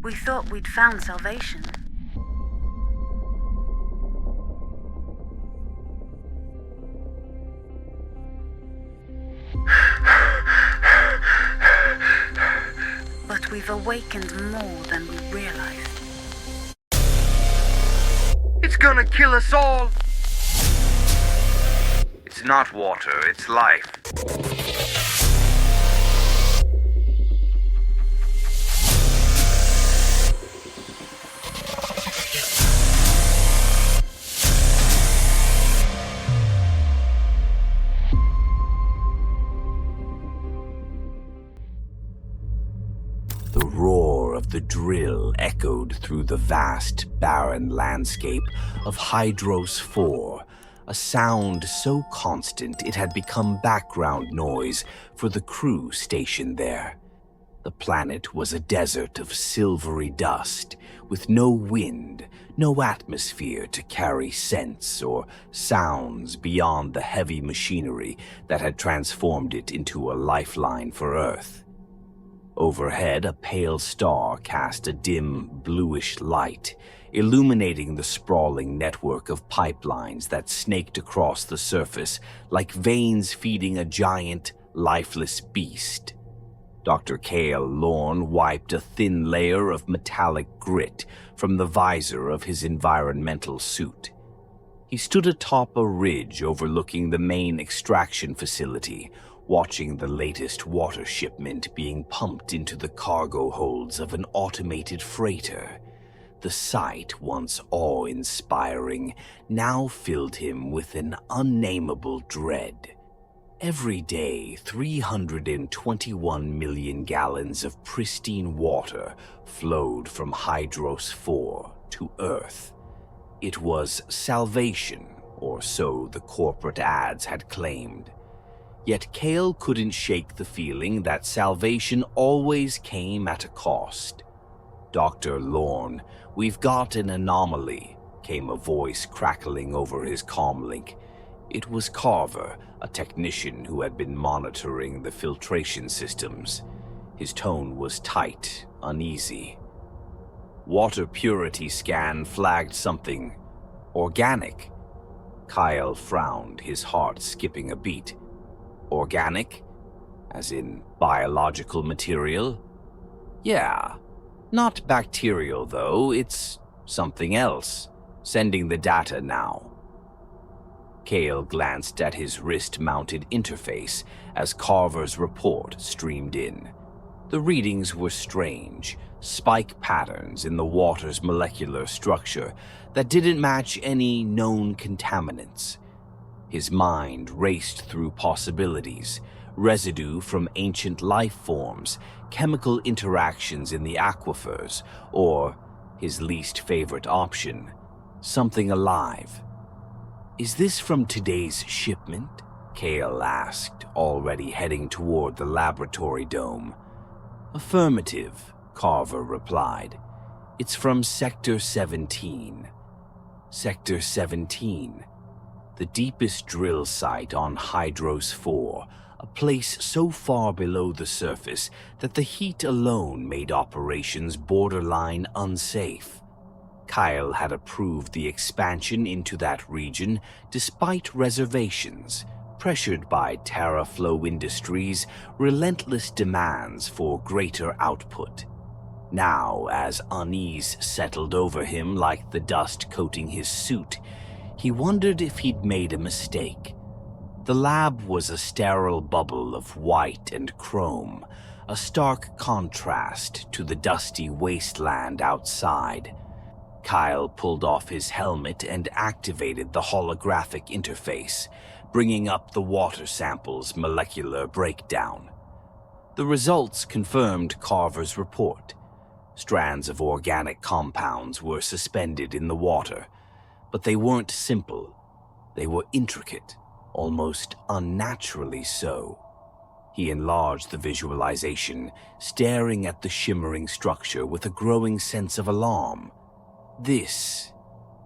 We thought we'd found salvation. But we've awakened more than we realized. It's gonna kill us all! It's not water, it's life. The roar of the drill echoed through the vast, barren landscape of Hydros 4, a sound so constant it had become background noise for the crew stationed there. The planet was a desert of silvery dust, with no wind, no atmosphere to carry scents or sounds beyond the heavy machinery that had transformed it into a lifeline for Earth. Overhead, a pale star cast a dim, bluish light, illuminating the sprawling network of pipelines that snaked across the surface like veins feeding a giant, lifeless beast. Dr. Kael Lorn wiped a thin layer of metallic grit from the visor of his environmental suit. He stood atop a ridge overlooking the main extraction facility, watching the latest water shipment being pumped into the cargo holds of an automated freighter. The sight, once awe-inspiring, now filled him with an unnameable dread. Every day, 321 million gallons of pristine water flowed from Hydros 4 to Earth. It was salvation, or so the corporate ads had claimed. Yet Kael couldn't shake the feeling that salvation always came at a cost. "Dr. Lorn, we've got an anomaly," came a voice crackling over his comlink. It was Carver, a technician who had been monitoring the filtration systems. His tone was tight, uneasy. "Water purity scan flagged something organic." Kael frowned, his heart skipping a beat. "Organic? As in biological material?" "Yeah. Not bacterial, though. It's something else. Sending the data now." Kael glanced at his wrist-mounted interface as Carver's report streamed in. The readings were strange, spike patterns in the water's molecular structure that didn't match any known contaminants. His mind raced through possibilities: residue from ancient life forms, chemical interactions in the aquifers, or, his least favorite option, something alive. "Is this from today's shipment?" Kael asked, already heading toward the laboratory dome. "Affirmative," Carver replied. "It's from Sector 17. Sector 17. The deepest drill site on Hydros 4, a place so far below the surface that the heat alone made operations borderline unsafe. Kael had approved the expansion into that region despite reservations, pressured by TerraFlow Industries' relentless demands for greater output. Now, as unease settled over him like the dust coating his suit, he wondered if he'd made a mistake. The lab was a sterile bubble of white and chrome, a stark contrast to the dusty wasteland outside. Kael pulled off his helmet and activated the holographic interface, bringing up the water sample's molecular breakdown. The results confirmed Carver's report. Strands of organic compounds were suspended in the water, but they weren't simple. They were intricate, almost unnaturally so. He enlarged the visualization, staring at the shimmering structure with a growing sense of alarm. "This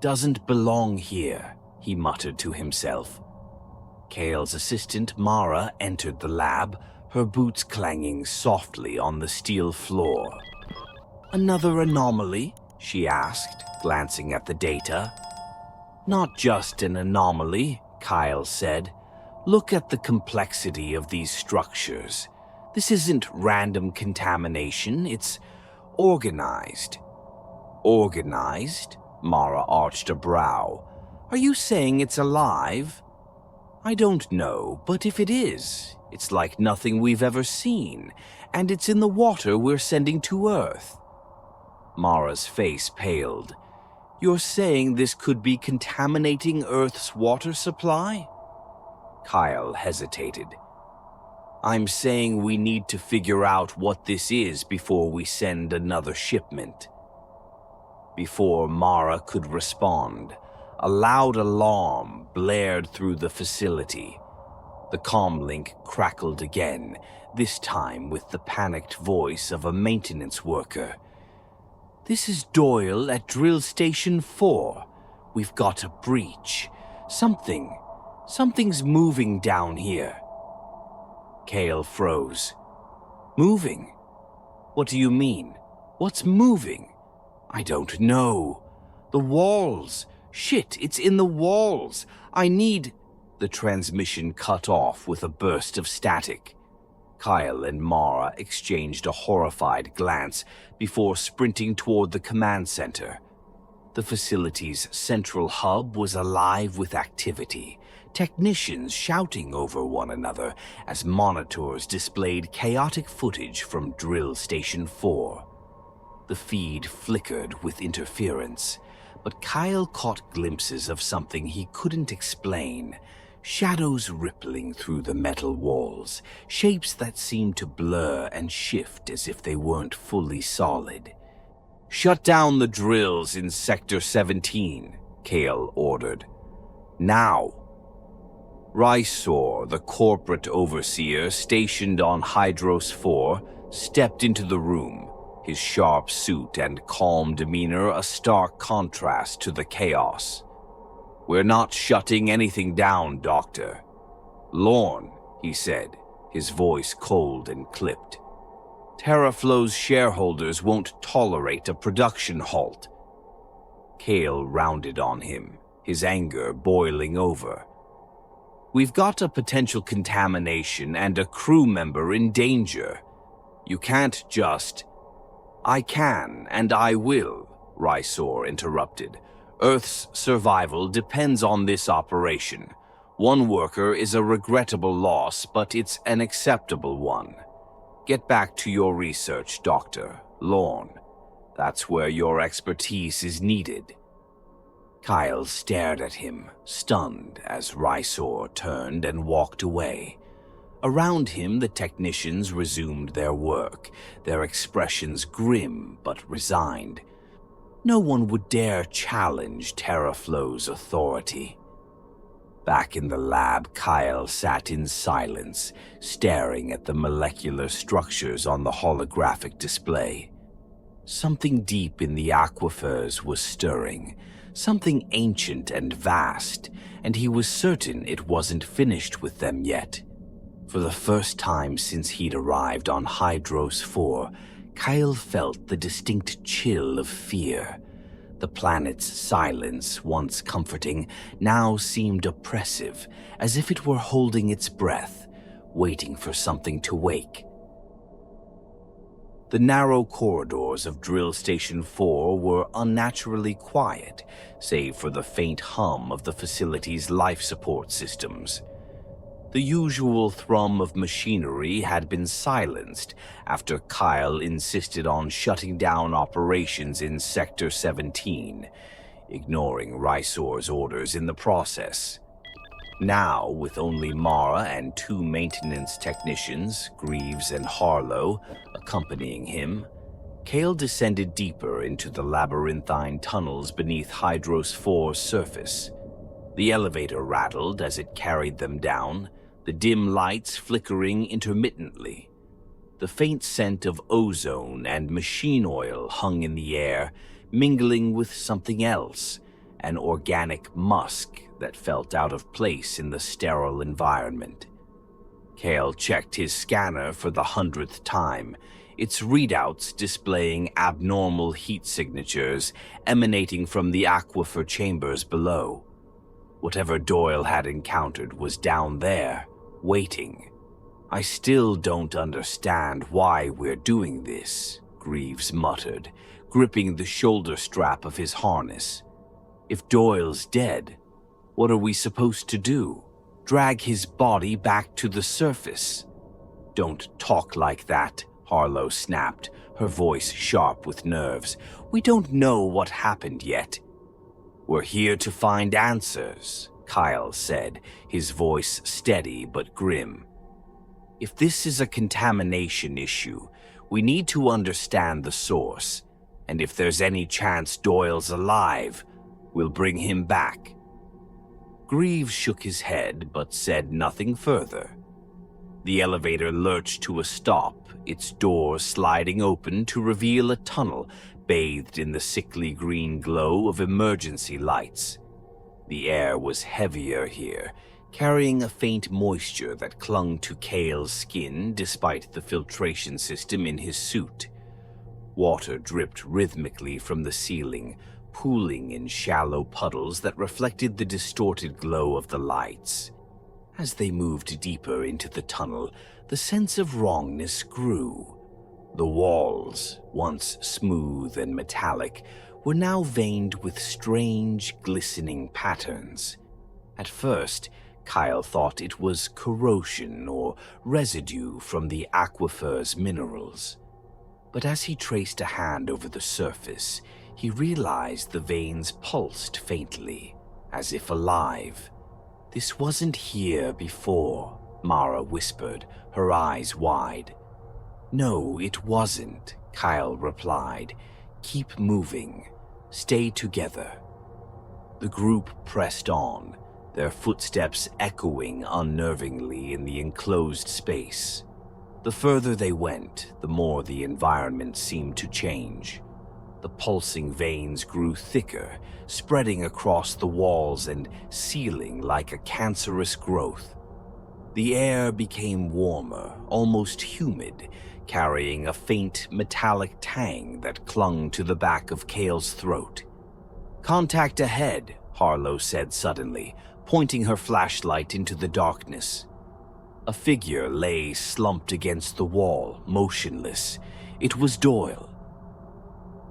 doesn't belong here," he muttered to himself. Kael's assistant, Mara, entered the lab, her boots clanging softly on the steel floor. Another anomaly? She asked, glancing at the data. Not just an anomaly, Kael said. Look at the complexity of these structures. This isn't random contamination, it's organized. Organized? Mara arched a brow. Are you saying it's alive? I don't know, but if it is, it's like nothing we've ever seen, and it's in the water we're sending to Earth. Mara's face paled. You're saying this could be contaminating Earth's water supply? Kael hesitated. I'm saying we need to figure out what this is before we send another shipment. Before Mara could respond, a loud alarm blared through the facility. The comlink crackled again, this time with the panicked voice of a maintenance worker. This is Doyle at Drill Station 4. We've got a breach. Something's moving down here. Kael froze. Moving? What do you mean? What's moving? I don't know. The walls. Shit, it's in the walls. I need... The transmission cut off with a burst of static. Kael and Mara exchanged a horrified glance before sprinting toward the command center. The facility's central hub was alive with activity, technicians shouting over one another as monitors displayed chaotic footage from Drill Station 4. The feed flickered with interference, but Kael caught glimpses of something he couldn't explain. Shadows rippling through the metal walls, shapes that seemed to blur and shift as if they weren't fully solid. Shut down the drills in Sector 17, Kael ordered. Now. Rysor, the corporate overseer stationed on Hydros 4, stepped into the room, his sharp suit and calm demeanor a stark contrast to the chaos. We're not shutting anything down, Doctor. Lorn, he said, his voice cold and clipped. Terraflow's shareholders won't tolerate a production halt. Kael rounded on him, his anger boiling over. We've got a potential contamination and a crew member in danger. You can't just... I can, and I will, Rysor interrupted. Earth's survival depends on this operation. One worker is a regrettable loss, but it's an acceptable one. Get back to your research, Dr. Lorn. That's where your expertise is needed. Kael stared at him, stunned, as Rysor turned and walked away. Around him, the technicians resumed their work, their expressions grim but resigned. No one would dare challenge Terraflow's authority. Back in the lab, Kael sat in silence, staring at the molecular structures on the holographic display. Something deep in the aquifers was stirring, something ancient and vast, and he was certain it wasn't finished with them yet. For the first time since he'd arrived on Hydros 4, Kael felt the distinct chill of fear. The planet's silence, once comforting, now seemed oppressive, as if it were holding its breath, waiting for something to wake. The narrow corridors of Drill Station 4 were unnaturally quiet, save for the faint hum of the facility's life support systems. The usual thrum of machinery had been silenced after Kael insisted on shutting down operations in Sector 17, ignoring Rysor's orders in the process. Now, with only Mara and 2 maintenance technicians, Greaves and Harlow, accompanying him, Kael descended deeper into the labyrinthine tunnels beneath Hydros 4's surface. The elevator rattled as it carried them down, the dim lights flickering intermittently. The faint scent of ozone and machine oil hung in the air, mingling with something else, an organic musk that felt out of place in the sterile environment. Kael checked his scanner for the 100th time, its readouts displaying abnormal heat signatures emanating from the aquifer chambers below. Whatever Doyle had encountered was down there, waiting. "I still don't understand why we're doing this," Greaves muttered, gripping the shoulder strap of his harness. "If Doyle's dead, what are we supposed to do? Drag his body back to the surface?" "Don't talk like that," Harlow snapped, her voice sharp with nerves. "We don't know what happened yet." "We're here to find answers," Kael said, his voice steady but grim. "If this is a contamination issue, we need to understand the source, and if there's any chance Doyle's alive, we'll bring him back." Greaves shook his head but said nothing further. The elevator lurched to a stop, its doors sliding open to reveal a tunnel bathed in the sickly green glow of emergency lights. The air was heavier here, carrying a faint moisture that clung to Kael's skin despite the filtration system in his suit. Water dripped rhythmically from the ceiling, pooling in shallow puddles that reflected the distorted glow of the lights. As they moved deeper into the tunnel, the sense of wrongness grew. The walls, once smooth and metallic, were now veined with strange, glistening patterns. At first, Kael thought it was corrosion or residue from the aquifer's minerals. But as he traced a hand over the surface, he realized the veins pulsed faintly, as if alive. "This wasn't here before," Mara whispered, her eyes wide. "No, it wasn't," Kael replied. "Keep moving. Stay together." The group pressed on, their footsteps echoing unnervingly in the enclosed space. The further they went, the more the environment seemed to change. The pulsing veins grew thicker, spreading across the walls and ceiling like a cancerous growth. The air became warmer, almost humid, carrying a faint metallic tang that clung to the back of Kael's throat. "Contact ahead," Harlow said suddenly, pointing her flashlight into the darkness. A figure lay slumped against the wall, motionless. It was Doyle.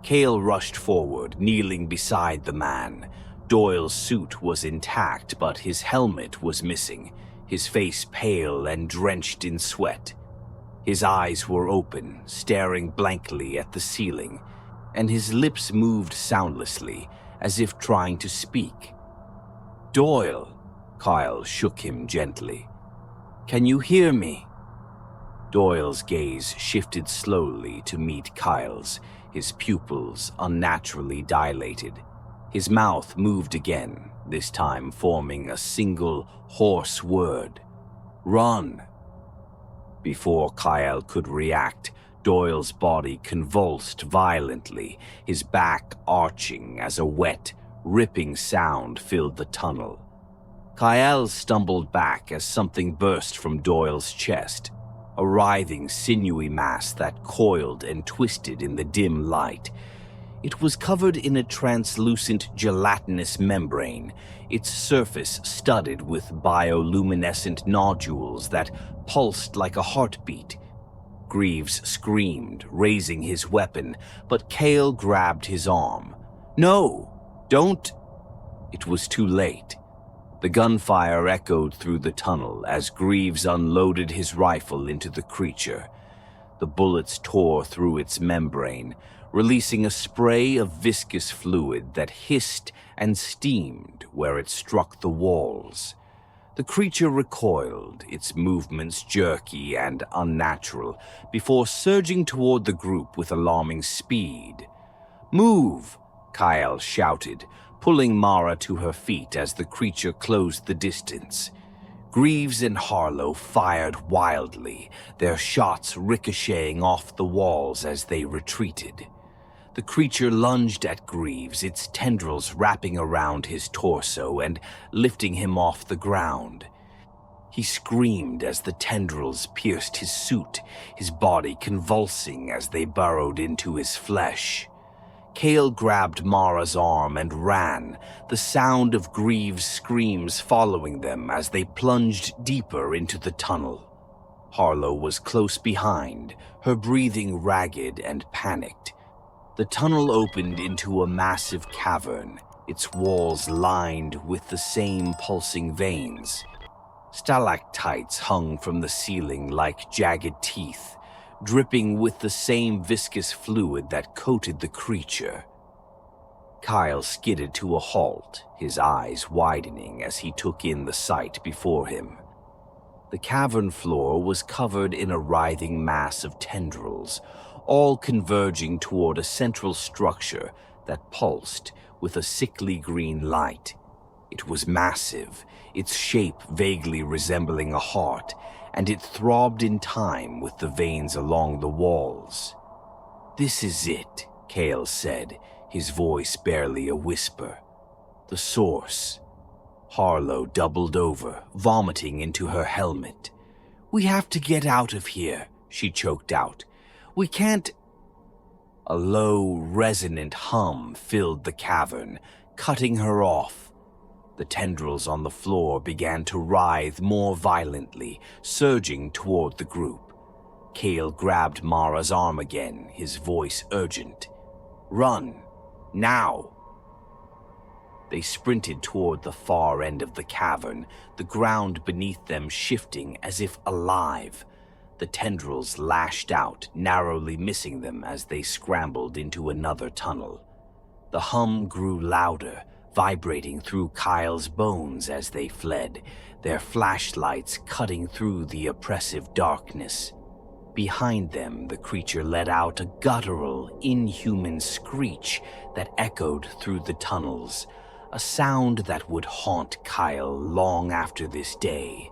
Kael rushed forward, kneeling beside the man. Doyle's suit was intact, but his helmet was missing, his face pale and drenched in sweat. His eyes were open, staring blankly at the ceiling, and his lips moved soundlessly, as if trying to speak. "Doyle," Kael shook him gently. "Can you hear me?" Doyle's gaze shifted slowly to meet Kael's, his pupils unnaturally dilated. His mouth moved again, this time forming a single, hoarse word. "Run." Before Kael could react, Doyle's body convulsed violently, his back arching as a wet, ripping sound filled the tunnel. Kael stumbled back as something burst from Doyle's chest, a writhing, sinewy mass that coiled and twisted in the dim light. It was covered in a translucent gelatinous membrane, its surface studded with bioluminescent nodules that pulsed like a heartbeat. Greaves screamed, raising his weapon, but Kael grabbed his arm. "No! Don't!" It was too late. The gunfire echoed through the tunnel as Greaves unloaded his rifle into the creature. The bullets tore through its membrane, releasing a spray of viscous fluid that hissed and steamed where it struck the walls. The creature recoiled, its movements jerky and unnatural, before surging toward the group with alarming speed. "Move!" Kael shouted, pulling Mara to her feet as the creature closed the distance. Greaves and Harlow fired wildly, their shots ricocheting off the walls as they retreated. The creature lunged at Greaves, its tendrils wrapping around his torso and lifting him off the ground. He screamed as the tendrils pierced his suit, his body convulsing as they burrowed into his flesh. Kael grabbed Mara's arm and ran, the sound of Greaves' screams following them as they plunged deeper into the tunnel. Harlow was close behind, her breathing ragged and panicked. The tunnel opened into a massive cavern, its walls lined with the same pulsing veins. Stalactites hung from the ceiling like jagged teeth, dripping with the same viscous fluid that coated the creature. Kyle skidded to a halt, his eyes widening as he took in the sight before him. The cavern floor was covered in a writhing mass of tendrils, all converging toward a central structure that pulsed with a sickly green light. It was massive, its shape vaguely resembling a heart, and it throbbed in time with the veins along the walls. "This is it," Kael said, his voice barely a whisper. "The source." Harlow doubled over, vomiting into her helmet. "We have to get out of here," she choked out. "We can't—" A low, resonant hum filled the cavern, cutting her off. The tendrils on the floor began to writhe more violently, surging toward the group. Kael grabbed Mara's arm again, his voice urgent. "Run! Now!" They sprinted toward the far end of the cavern, the ground beneath them shifting as if alive. The tendrils lashed out, narrowly missing them as they scrambled into another tunnel. The hum grew louder, vibrating through Kyle's bones as they fled, their flashlights cutting through the oppressive darkness. Behind them, the creature let out a guttural, inhuman screech that echoed through the tunnels, a sound that would haunt Kyle long after this day.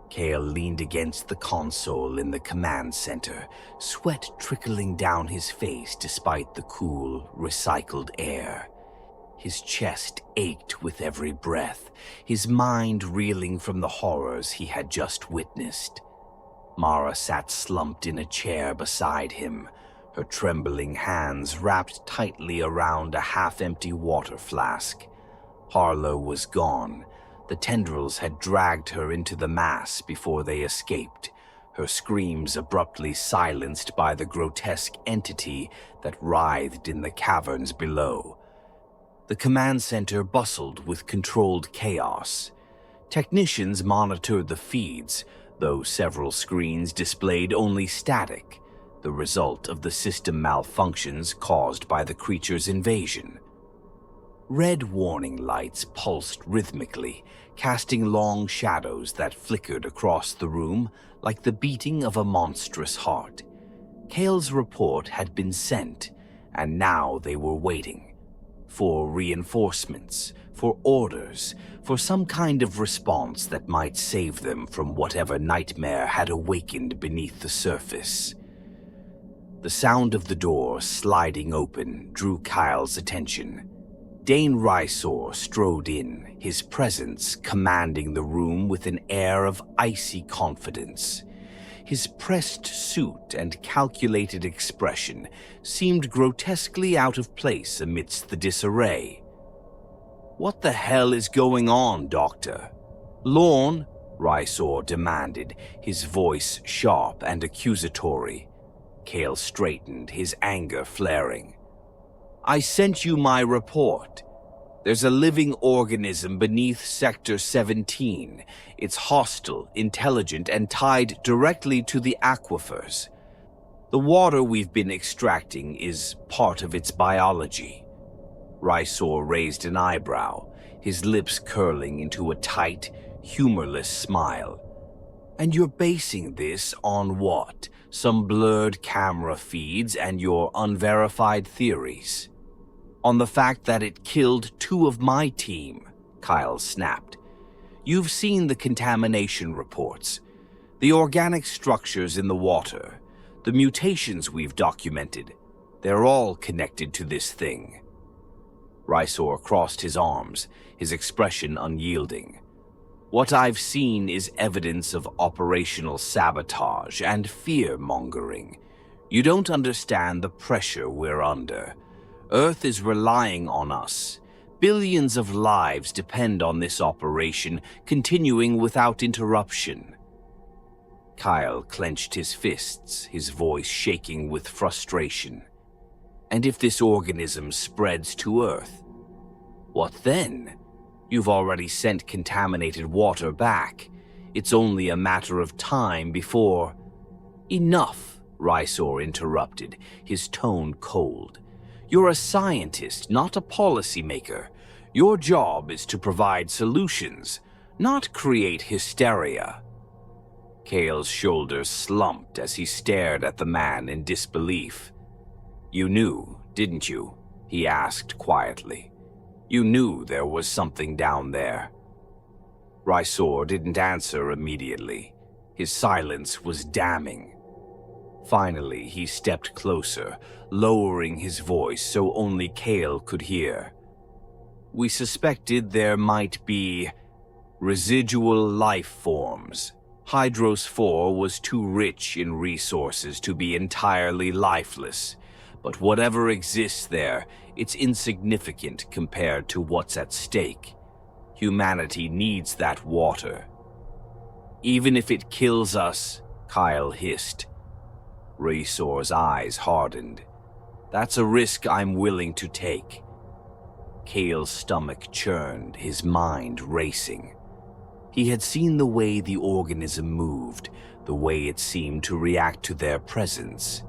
Kael leaned against the console in the command center, sweat trickling down his face despite the cool, recycled air. His chest ached with every breath, his mind reeling from the horrors he had just witnessed. Mara sat slumped in a chair beside him, her trembling hands wrapped tightly around a half-empty water flask. Harlow was gone. The tendrils had dragged her into the mass before they escaped, her screams abruptly silenced by the grotesque entity that writhed in the caverns below. The command center bustled with controlled chaos. Technicians monitored the feeds, though several screens displayed only static, the result of the system malfunctions caused by the creature's invasion. Red warning lights pulsed rhythmically, casting long shadows that flickered across the room like the beating of a monstrous heart. Kael's report had been sent, and now they were waiting. For reinforcements, for orders, for some kind of response that might save them from whatever nightmare had awakened beneath the surface. The sound of the door sliding open drew Kyle's attention. Dane Rysor strode in, his presence commanding the room with an air of icy confidence. His pressed suit and calculated expression seemed grotesquely out of place amidst the disarray. "What the hell is going on, Doctor?" "Lorn," Rysor demanded, his voice sharp and accusatory. Kael straightened, his anger flaring. "I sent you my report. There's a living organism beneath Sector 17. It's hostile, intelligent, and tied directly to the aquifers. The water we've been extracting is part of its biology." Rysor raised an eyebrow, his lips curling into a tight, humorless smile. "And you're basing this on what? Some blurred camera feeds and your unverified theories?" "On the fact that it killed 2 of my team," Kyle snapped. "You've seen the contamination reports, the organic structures in the water, the mutations we've documented. They're all connected to this thing." Rysor crossed his arms, his expression unyielding. What I've seen is evidence of operational sabotage and fear-mongering. You don't understand the pressure we're under. Earth is relying on us. Billions of lives depend on this operation continuing without interruption. Kael clenched his fists, his voice shaking with frustration. And if this organism spreads to Earth, what then? You've already sent contaminated water back. It's only a matter of time before... Enough, Rysor interrupted, his tone cold. You're a scientist, not a policymaker. Your job is to provide solutions, not create hysteria. Kael's shoulders slumped as he stared at the man in disbelief. You knew, didn't you? He asked quietly. You knew there was something down there. Rysor didn't answer immediately. His silence was damning. Finally, he stepped closer, lowering his voice so only Kael could hear. We suspected there might be residual life forms. Hydros 4 was too rich in resources to be entirely lifeless, but whatever exists there, it's insignificant compared to what's at stake. Humanity needs that water. Even if it kills us, Kael hissed. Rysor's eyes hardened. That's a risk I'm willing to take. Kael's stomach churned, his mind racing. He had seen the way the organism moved, the way it seemed to react to their presence.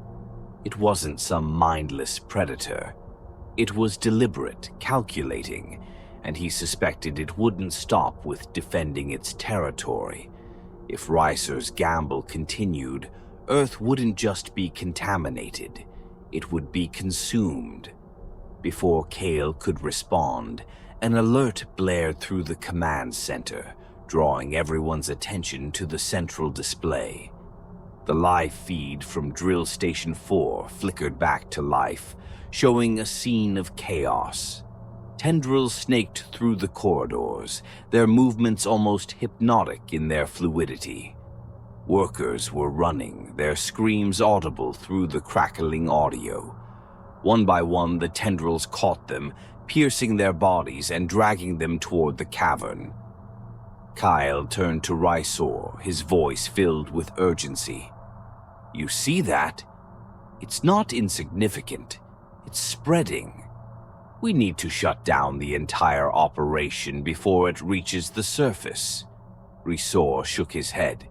It wasn't some mindless predator. It was deliberate, calculating, and he suspected it wouldn't stop with defending its territory. If Rysor's gamble continued, Earth wouldn't just be contaminated, it would be consumed. Before Kael could respond, an alert blared through the command center, drawing everyone's attention to the central display. The live feed from Drill Station 4 flickered back to life, showing a scene of chaos. Tendrils snaked through the corridors, their movements almost hypnotic in their fluidity. Workers were running, their screams audible through the crackling audio. One by one, the tendrils caught them, piercing their bodies and dragging them toward the cavern. Kael turned to Rysor, his voice filled with urgency. You see that? It's not insignificant. It's spreading. We need to shut down the entire operation before it reaches the surface. Rysor shook his head.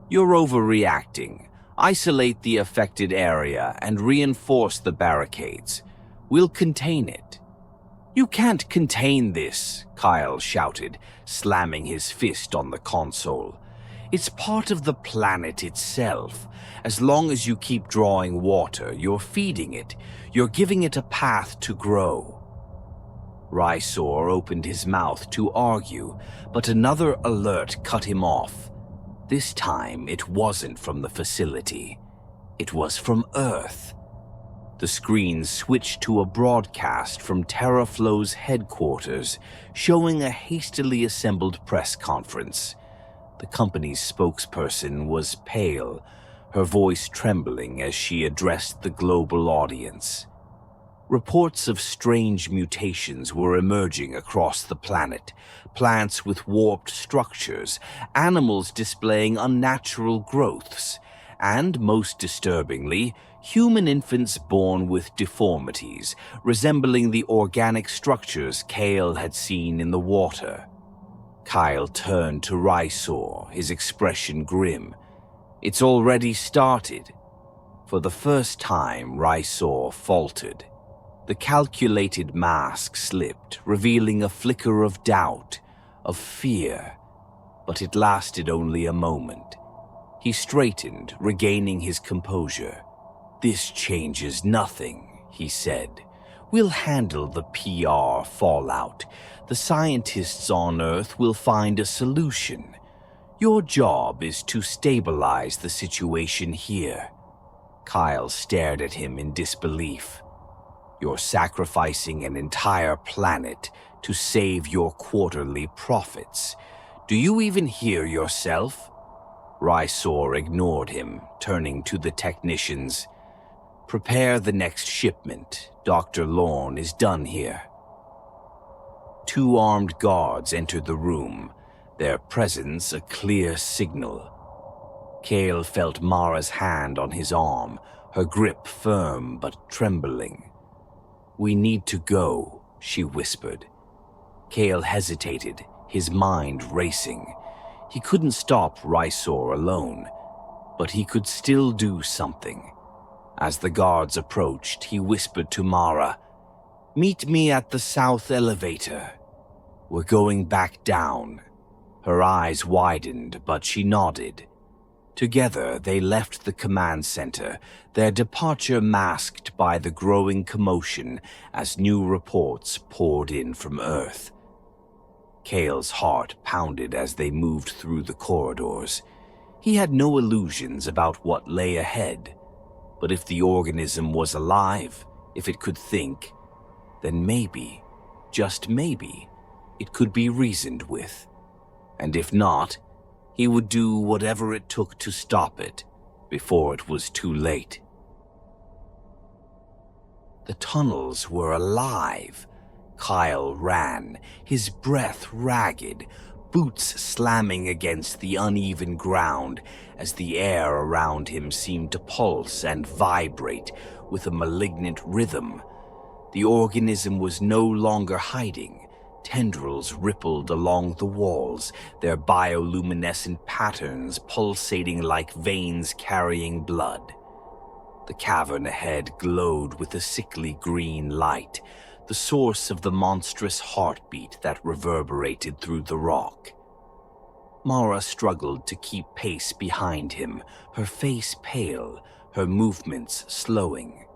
You're overreacting. Isolate the affected area and reinforce the barricades. We'll contain it. You can't contain this, Kael shouted, slamming his fist on the console. It's part of the planet itself. As long as you keep drawing water, you're feeding it. You're giving it a path to grow. Rysor opened his mouth to argue, but another alert cut him off. This time, it wasn't from the facility. It was from Earth. The screen switched to a broadcast from Terraflow's headquarters, showing a hastily assembled press conference. The company's spokesperson was pale, her voice trembling as she addressed the global audience. Reports of strange mutations were emerging across the planet, plants with warped structures, animals displaying unnatural growths, and, most disturbingly, human infants born with deformities, resembling the organic structures Kael had seen in the water. Kael turned to Rysor, his expression grim. It's already started. For the first time, Rysor faltered. The calculated mask slipped, revealing a flicker of doubt, of fear. But it lasted only a moment. He straightened, regaining his composure. This changes nothing, he said. We'll handle the PR fallout. The scientists on Earth will find a solution. Your job is to stabilize the situation here. Kael stared at him in disbelief. You're sacrificing an entire planet to save your quarterly profits. Do you even hear yourself? Rysor ignored him, turning to the technicians. Prepare the next shipment. Dr. Lorn is done here. 2 armed guards entered the room, their presence a clear signal. Kael felt Mara's hand on his arm, her grip firm but trembling. We need to go, she whispered. Kael hesitated, his mind racing. He couldn't stop Rysor alone, but he could still do something. As the guards approached, he whispered to Mara, "Meet me at the south elevator. We're going back down." Her eyes widened, but she nodded. Together, they left the command center, their departure masked by the growing commotion as new reports poured in from Earth. Kael's heart pounded as they moved through the corridors. He had no illusions about what lay ahead. But if the organism was alive, if it could think, then maybe, just maybe, it could be reasoned with. And if not, he would do whatever it took to stop it before it was too late. The tunnels were alive. Kael ran, his breath ragged, boots slamming against the uneven ground as the air around him seemed to pulse and vibrate with a malignant rhythm. The organism was no longer hiding. Tendrils rippled along the walls, their bioluminescent patterns pulsating like veins carrying blood. The cavern ahead glowed with a sickly green light, the source of the monstrous heartbeat that reverberated through the rock. Mara struggled to keep pace behind him, her face pale, her movements slowing.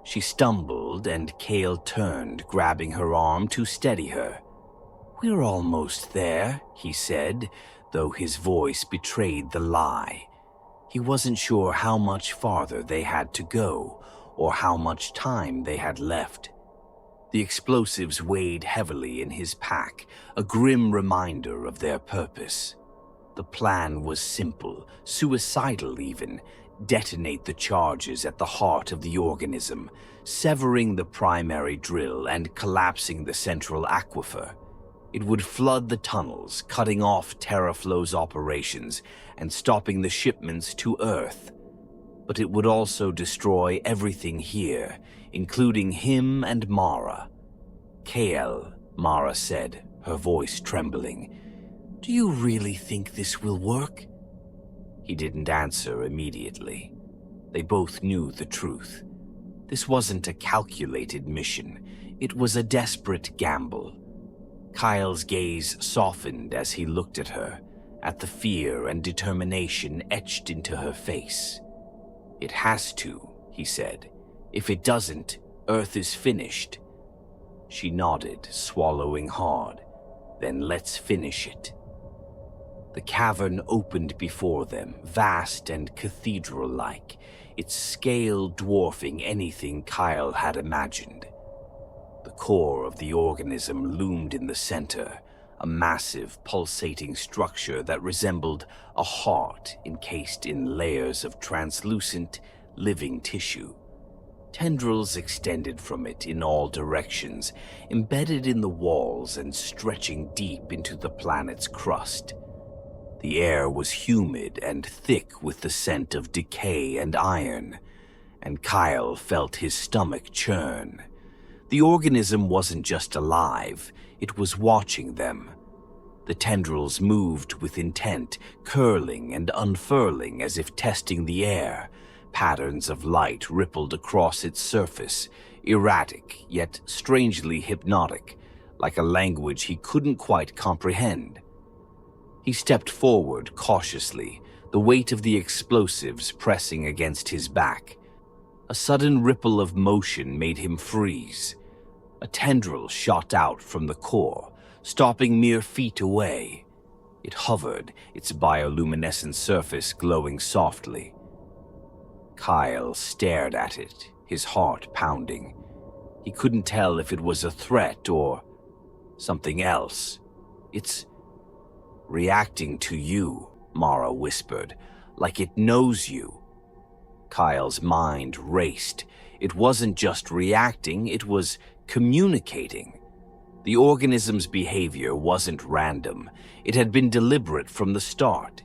She stumbled and Kael turned, grabbing her arm to steady her. "We're almost there," he said, though his voice betrayed the lie. He wasn't sure how much farther they had to go, or how much time they had left. The explosives weighed heavily in his pack, a grim reminder of their purpose. The plan was simple, suicidal even: detonate the charges at the heart of the organism, severing the primary drill and collapsing the central aquifer. It would flood the tunnels, cutting off Terraflow's operations and stopping the shipments to Earth. But it would also destroy everything here, including him and Mara. "Kael," Mara said, her voice trembling, "do you really think this will work?" He didn't answer immediately. They both knew the truth. This wasn't a calculated mission. It was a desperate gamble. Kyle's gaze softened as he looked at her, at the fear and determination etched into her face. "It has to," he said. "If it doesn't, Earth is finished." She nodded, swallowing hard. "Then let's finish it." The cavern opened before them, vast and cathedral-like, its scale dwarfing anything Kael had imagined. The core of the organism loomed in the center, a massive, pulsating structure that resembled a heart encased in layers of translucent, living tissue. Tendrils extended from it in all directions, embedded in the walls and stretching deep into the planet's crust. The air was humid and thick with the scent of decay and iron, and Kael felt his stomach churn. The organism wasn't just alive, it was watching them. The tendrils moved with intent, curling and unfurling as if testing the air. Patterns of light rippled across its surface, erratic yet strangely hypnotic, like a language he couldn't quite comprehend. He stepped forward cautiously, the weight of the explosives pressing against his back. A sudden ripple of motion made him freeze. A tendril shot out from the core, stopping mere feet away. It hovered, its bioluminescent surface glowing softly. Kael stared at it, his heart pounding. He couldn't tell if it was a threat or something else. Its Reacting to you, Mara whispered, like it knows you. Kyle's mind raced. It wasn't just reacting, it was communicating. The organism's behavior wasn't random. It had been deliberate from the start.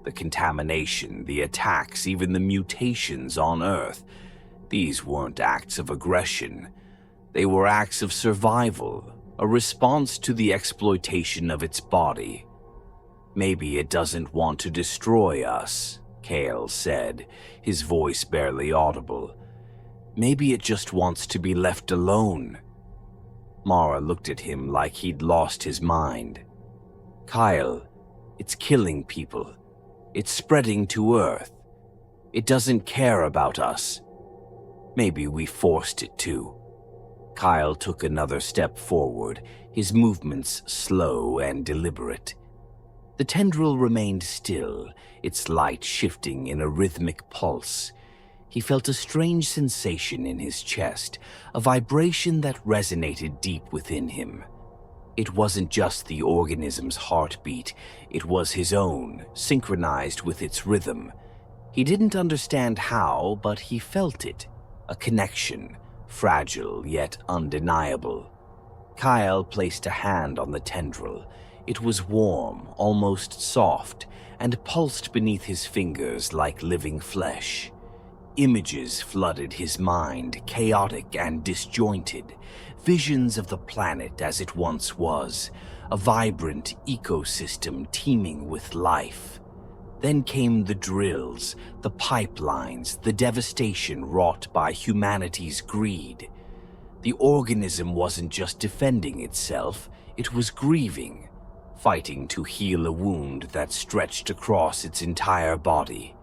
The contamination, the attacks, even the mutations on Earth, these weren't acts of aggression. They were acts of survival, a response to the exploitation of its body. Maybe it doesn't want to destroy us, Kael said, his voice barely audible. Maybe it just wants to be left alone. Mara looked at him like he'd lost his mind. Kael, it's killing people. It's spreading to Earth. It doesn't care about us. Maybe we forced it to. Kael took another step forward, his movements slow and deliberate. The tendril remained still, its light shifting in a rhythmic pulse. He felt a strange sensation in his chest, a vibration that resonated deep within him. It wasn't just the organism's heartbeat, it was his own, synchronized with its rhythm. He didn't understand how, but he felt it, a connection, fragile yet undeniable. Kael placed a hand on the tendril. It was warm, almost soft, and pulsed beneath his fingers like living flesh. Images flooded his mind, chaotic and disjointed, visions of the planet as it once was, a vibrant ecosystem teeming with life. Then came the drills, the pipelines, the devastation wrought by humanity's greed. The organism wasn't just defending itself, it was grieving, fighting to heal a wound that stretched across its entire body.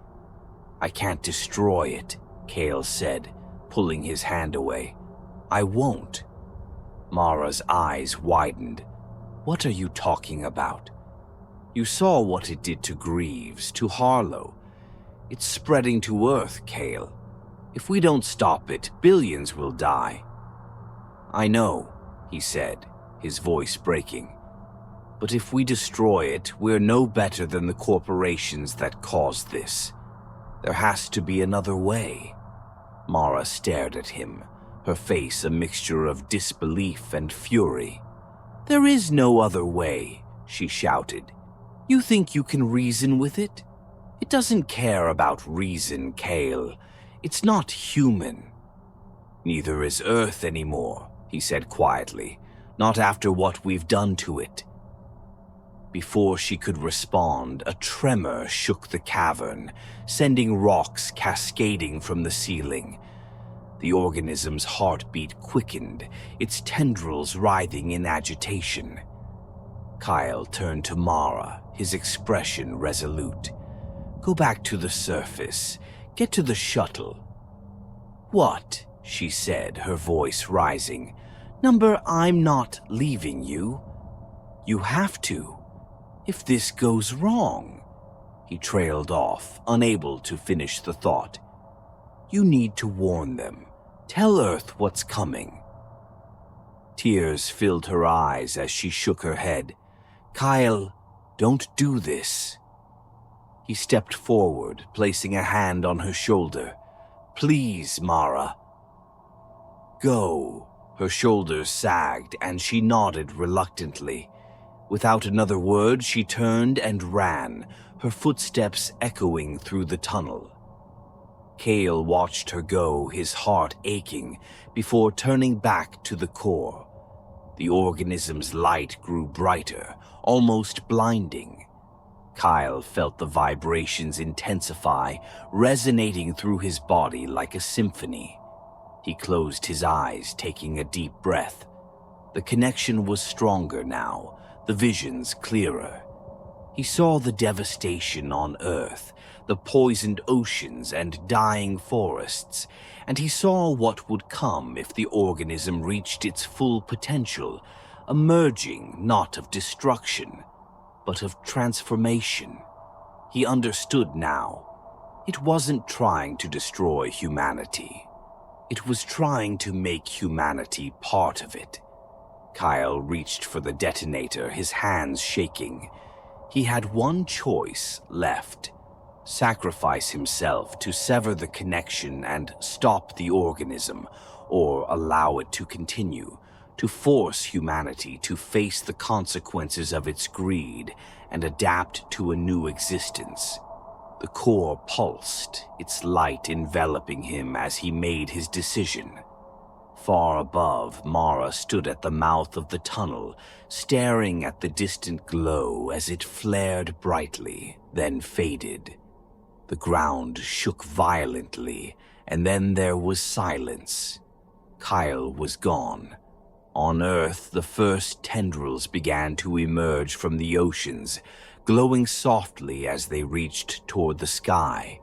I can't destroy it, Kael said, pulling his hand away. I won't. Mara's eyes widened. What are you talking about? You saw what it did to Greaves, to Harlow. It's spreading to Earth, Kael. If we don't stop it, billions will die. I know, he said, his voice breaking. But if we destroy it, we're no better than the corporations that caused this. There has to be another way. Mara stared at him, her face a mixture of disbelief and fury. There is no other way, she shouted. You think you can reason with it? It doesn't care about reason, Kael. It's not human. Neither is Earth anymore, he said quietly. Not after what we've done to it. Before she could respond, a tremor shook the cavern, sending rocks cascading from the ceiling. The organism's heartbeat quickened, its tendrils writhing in agitation. Kael turned to Mara, his expression resolute. Go back to the surface. Get to the shuttle. What? She said, her voice rising. Number, I'm not leaving you. You have to. If this goes wrong, he trailed off, unable to finish the thought. You need to warn them. Tell Earth what's coming. Tears filled her eyes as she shook her head. Kael, don't do this. He stepped forward, placing a hand on her shoulder. Please, Mara. Go. Her shoulders sagged, and she nodded reluctantly. Without another word, she turned and ran, her footsteps echoing through the tunnel. Kael watched her go, his heart aching, before turning back to the core. The organism's light grew brighter, almost blinding. Kael felt the vibrations intensify, resonating through his body like a symphony. He closed his eyes, taking a deep breath. The connection was stronger now, the visions clearer. He saw the devastation on Earth, the poisoned oceans and dying forests, and he saw what would come if the organism reached its full potential, a merging not of destruction, but of transformation. He understood now. It wasn't trying to destroy humanity. It was trying to make humanity part of it. Kael reached for the detonator, his hands shaking. He had one choice left: sacrifice himself to sever the connection and stop the organism, or allow it to continue, to force humanity to face the consequences of its greed and adapt to a new existence. The core pulsed, its light enveloping him as he made his decision. Far above, Mara stood at the mouth of the tunnel, staring at the distant glow as it flared brightly, then faded. The ground shook violently, and then there was silence. Kael was gone. On Earth, the first tendrils began to emerge from the oceans, glowing softly as they reached toward the sky.